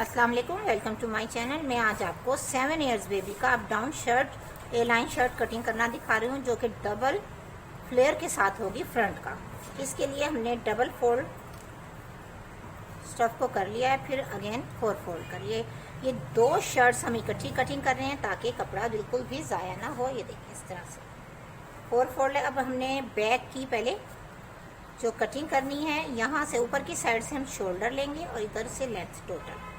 अस्सलाम वालेकुम, welcome to my channel. मैं आज आपको 7 इयर्स बेबी का अप डाउन शर्ट ए लाइन शर्ट कटिंग करना दिखा रही हूँ, जो कि डबल फ्लेयर के साथ होगी फ्रंट का। इसके लिए हमने डबल फोल्ड स्टफ को कर लिया है, फिर अगेन 4 फोल्ड करिए। ये दो शर्ट्स हम इकट्ठी कटिंग कर रहे हैं ताकि कपड़ा बिल्कुल भी ज़ाया ना हो। ये देखिए इस तरह से 4 फोल्ड है। अब हमने बैक की पहले जो कटिंग करनी है, यहाँ से ऊपर की साइड से हम शोल्डर लेंगे और इधर से लेंथ टोटल।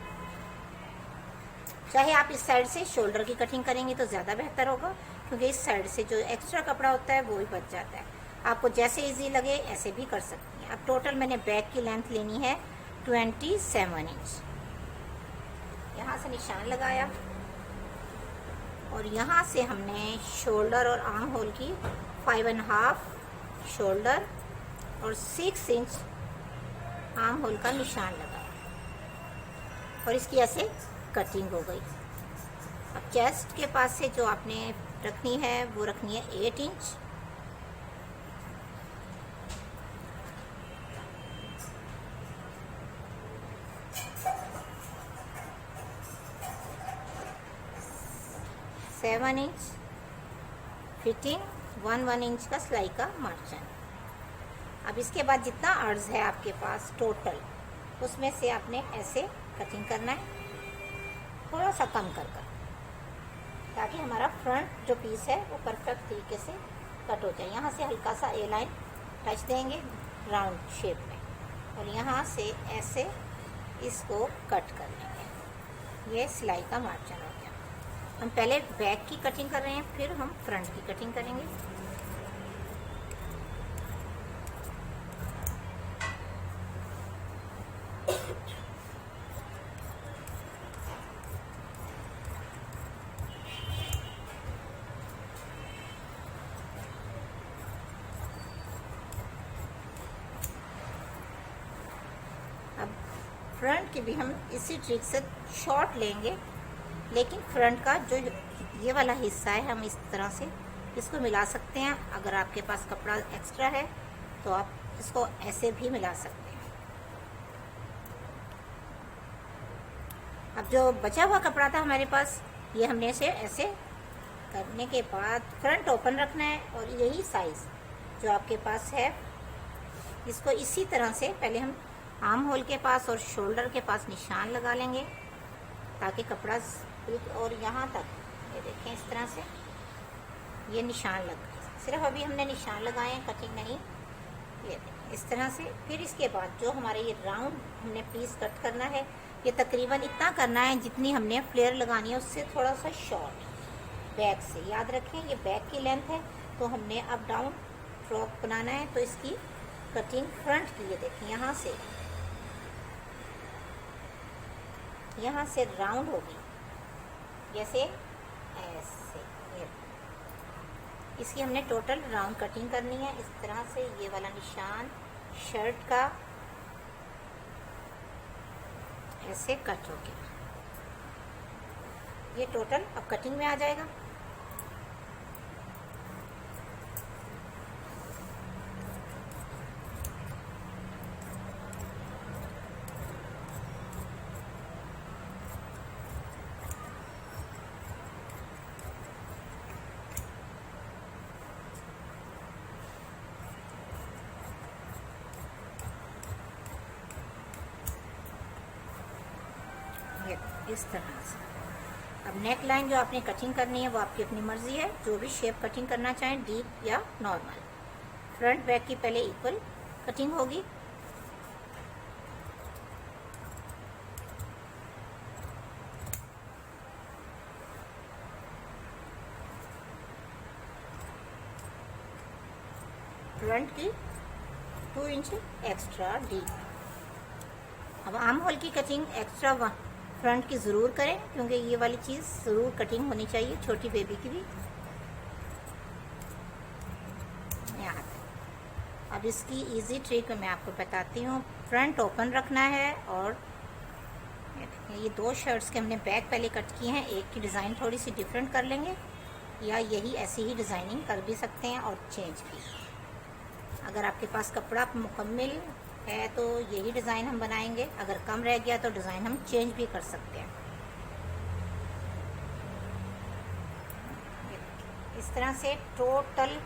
चाहे आप इस साइड से शोल्डर की कटिंग करेंगे तो ज़्यादा बेहतर होगा, क्योंकि इस साइड से जो एक्स्ट्रा कपड़ा होता है वो ही बच जाता है। आपको जैसे इजी लगे ऐसे भी कर सकती हैं। अब टोटल मैंने बैक की लेंथ लेनी है 27 इंच। यहाँ से निशान लगाया और यहाँ से हमने शोल्डर और आर्म होल की 5.5 शोल्डर और 6 इंच आर्म होल का निशान लगाया और इसकी ऐसे कटिंग हो गई। अब चेस्ट के पास से जो आपने रखनी है वो रखनी है 8 inch. Seven inch fitting 1 inch का सिलाई का मार्जिन। अब इसके बाद जितना अर्ज है आपके पास टोटल, उसमें से आपने ऐसे कटिंग करना है, थोड़ा सा कम कर ताकि हमारा फ्रंट जो पीस है वो परफेक्ट तरीके से कट हो जाए। यहाँ से हल्का सा ए लाइन टच देंगे राउंड शेप में और यहाँ से ऐसे इसको कट कर लेंगे। ये सिलाई का मार्जिन हो गया। हम पहले बैक की कटिंग कर रहे हैं, फिर हम फ्रंट की कटिंग करेंगे। अब फ्रंट की भी हम इसी ट्रिक से शॉर्ट लेंगे, लेकिन फ्रंट का जो ये वाला हिस्सा है हम इस तरह से इसको मिला सकते हैं। अगर आपके पास कपड़ा एक्स्ट्रा है तो आप इसको ऐसे भी मिला सकते हैं। अब जो बचा हुआ कपड़ा था हमारे पास, ये हमने इसे ऐसे करने के बाद फ्रंट ओपन रखना है और यही साइज जो आपके पास है इसको इसी तरह से पहले हम आर्म होल के पास और शोल्डर के पास निशान लगा लेंगे ताकि कपड़ा और यहाँ तक ये देखें इस तरह से ये निशान लग गए। सिर्फ अभी हमने निशान लगाए हैं, कटिंग नहीं। ये देखें इस तरह से। फिर इसके बाद जो हमारे ये राउंड हमने पीस कट करना है, ये तकरीबन इतना करना है जितनी हमने फ्लेयर लगानी है उससे थोड़ा सा शॉर्ट बैक से। याद रखें ये बैक की लेंथ है, तो हमने अप डाउन फ्रॉक बनाना है तो इसकी कटिंग फ्रंट की ये देखें यहाँ से राउंड होगी जैसे ऐसे। इसकी हमने टोटल राउंड कटिंग करनी है इस तरह से। ये वाला निशान शर्ट का ऐसे कट हो गया। ये टोटल अब कटिंग में आ जाएगा। इस तरह से। अब नेक लाइन जो आपने कटिंग करनी है वो आपकी अपनी मर्जी है, जो भी शेप कटिंग करना चाहें, डीप या नॉर्मल। फ्रंट बैक की पहले इक्वल कटिंग होगी। फ्रंट की 2 इंच एक्स्ट्रा डीप। अब आर्म होल की कटिंग एक्स्ट्रा फ्रंट की ज़रूर करें, क्योंकि ये वाली चीज़ ज़रूर कटिंग होनी चाहिए छोटी बेबी की भी। यहाँ अब इसकी इजी ट्रिक मैं आपको बताती हूँ। फ्रंट ओपन रखना है और ये 2 शर्ट्स के हमने बैक पहले कट किए हैं। एक की डिज़ाइन थोड़ी सी डिफरेंट कर लेंगे, या यही ऐसी ही डिज़ाइनिंग कर भी सकते हैं और चेंज भी। अगर आपके पास कपड़ा मुकम्मल है तो यही डिज़ाइन हम बनाएंगे। अगर कम रह गया तो डिज़ाइन हम चेंज भी कर सकते हैं। इस तरह से टोटल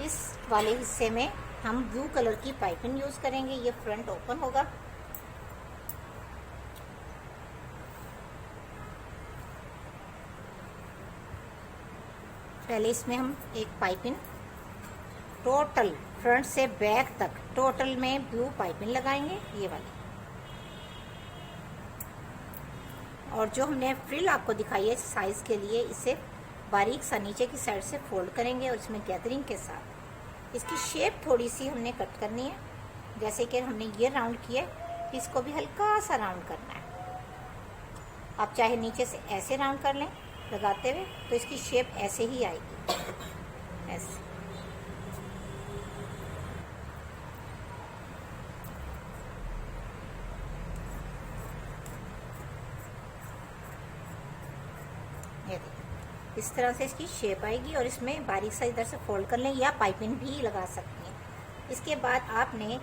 इस वाले हिस्से में हम ब्लू कलर की पाइपिंग यूज़ करेंगे। ये फ्रंट ओपन होगा। पहले इसमें हम एक पाइपिंग टोटल फ्रंट से बैक तक टोटल में ब्लू पाइपिंग लगाएंगे, ये वाली। और जो हमने फ्रिल आपको दिखाई है साइज के लिए, इसे बारीक सा नीचे की साइड से फोल्ड करेंगे और इसमें गैदरिंग के साथ इसकी शेप थोड़ी सी हमने कट करनी है। जैसे कि हमने ये राउंड किया, इसको भी हल्का सा राउंड करना है। आप चाहे नीचे से ऐसे राउंड कर लें लगाते हुए, तो इसकी शेप ऐसे ही आएगी, ऐसे। ये देखिए, इस तरह से इसकी शेप आएगी और इसमें बारीक सा इधर से फोल्ड कर लें या पाइपिंग भी लगा सकते हैं। इसके बाद आपने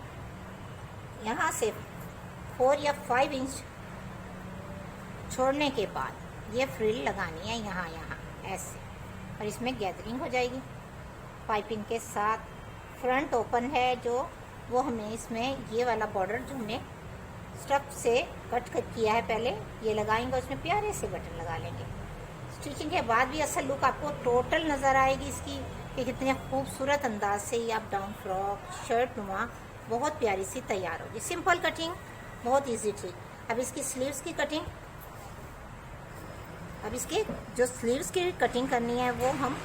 यहाँ से 4 या 5 इंच छोड़ने के बाद ये फ्रिल लगानी है यहाँ ऐसे, और इसमें गैदरिंग हो जाएगी पाइपिंग के साथ। फ्रंट ओपन है जो, वो हमें इसमें ये वाला बॉर्डर जो हमने स्टफ से कट किया है पहले, ये लगाएंगे। उसमें प्यारे से बटन लगा लेंगे। स्टिचिंग के बाद भी असल लुक आपको टोटल नज़र आएगी इसकी, कि कितने खूबसूरत अंदाज से ये आप डाउन फ्रॉक शर्ट नुमा बहुत प्यारी सी तैयार होगी। सिंपल कटिंग, बहुत इजी ट्रिक। अब इसकी स्लीव्स की कटिंग, अब इसके जो स्लीव्स की कटिंग करनी है वो हम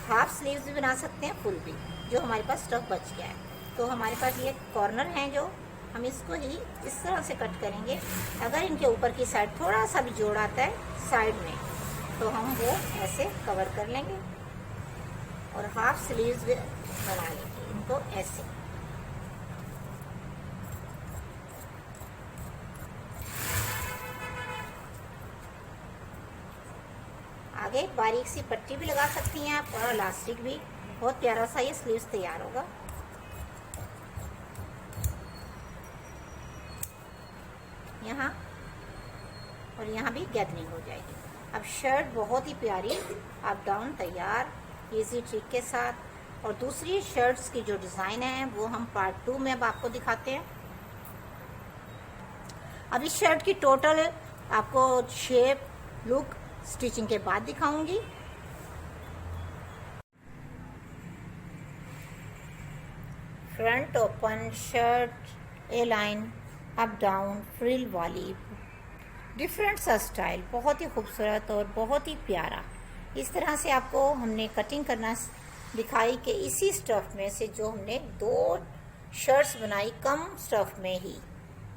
हाफ स्लीव्स भी बना सकते हैं, फुल भी, जो हमारे पास स्टफ बच गया है। तो हमारे पास ये कॉर्नर हैं जो हम इसको ही इस तरह से कट करेंगे। अगर इनके ऊपर की साइड थोड़ा सा भी जोड़ आता है साइड में, तो हम वो ऐसे कवर कर लेंगे और हाफ स्लीव्स भी बना लेंगे इनको ऐसे। आगे बारीक सी पट्टी भी लगा सकती हैं आप और इलास्टिक भी। बहुत प्यारा सा ये स्लीव्स तैयार होगा। यहाँ और यहाँ भी गैदरिंग हो जाएगी। अब शर्ट बहुत ही प्यारी अप डाउन तैयार इजी ट्रिक के साथ। और दूसरी शर्ट्स की जो डिज़ाइन है वो हम पार्ट 2 में अब आपको दिखाते हैं। अब इस शर्ट की टोटल आपको शेप लुक स्टिचिंग के बाद दिखाऊंगी। फ्रंट ओपन शर्ट, ए लाइन अप डाउन फ्रिल वाली, डिफरेंट सा स्टाइल, बहुत ही खूबसूरत और बहुत ही प्यारा। इस तरह से आपको हमने कटिंग करना दिखाई कि इसी स्टफ में से जो हमने 2 शर्ट्स बनाई कम स्टफ में ही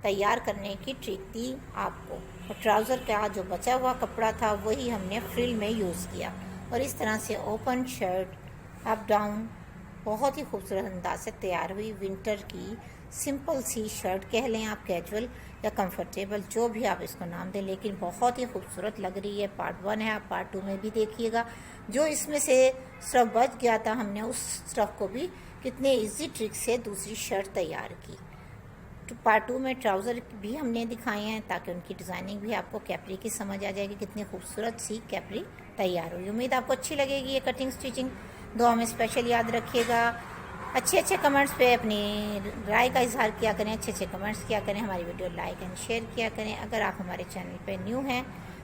तैयार करने की ट्रिक दी आपको। और ट्राउज़र का जो बचा हुआ कपड़ा था वही हमने फ्रिल में यूज़ किया। और इस तरह से ओपन शर्ट अप डाउन बहुत ही खूबसूरत अंदाज से तैयार हुई। विंटर की सिंपल सी शर्ट कह लें आप, कैजुअल या कंफर्टेबल, जो भी आप इसको नाम दें, लेकिन बहुत ही खूबसूरत लग रही है। पार्ट 1 है, आप पार्ट 2 में भी देखिएगा। जो इसमें से स्टफ बच गया था, हमने उस स्टफ को भी कितने इजी ट्रिक से दूसरी शर्ट तैयार की। तो पार्ट 2 में ट्राउज़र भी हमने दिखाए हैं ताकि उनकी डिज़ाइनिंग भी आपको कैपरी की समझ आ जाएगी, कितनी खूबसूरत सी कैपरी तैयार हुई। उम्मीद आपको अच्छी लगेगी ये कटिंग स्टिचिंग। दुआ में स्पेशल याद रखिएगा। अच्छे कमेंट्स पे अपनी राय का इजहार किया करें, अच्छे कमेंट्स किया करें, हमारी वीडियो लाइक एंड शेयर किया करें। अगर आप हमारे चैनल पे न्यू हैं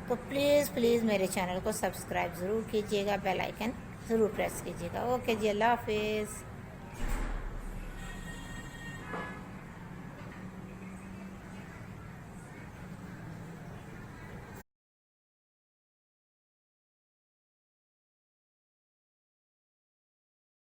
तो प्लीज़ मेरे चैनल को सब्सक्राइब ज़रूर कीजिएगा, बेल आइकन ज़रूर प्रेस कीजिएगा। ओके जी, अल्लाह हाफिज़।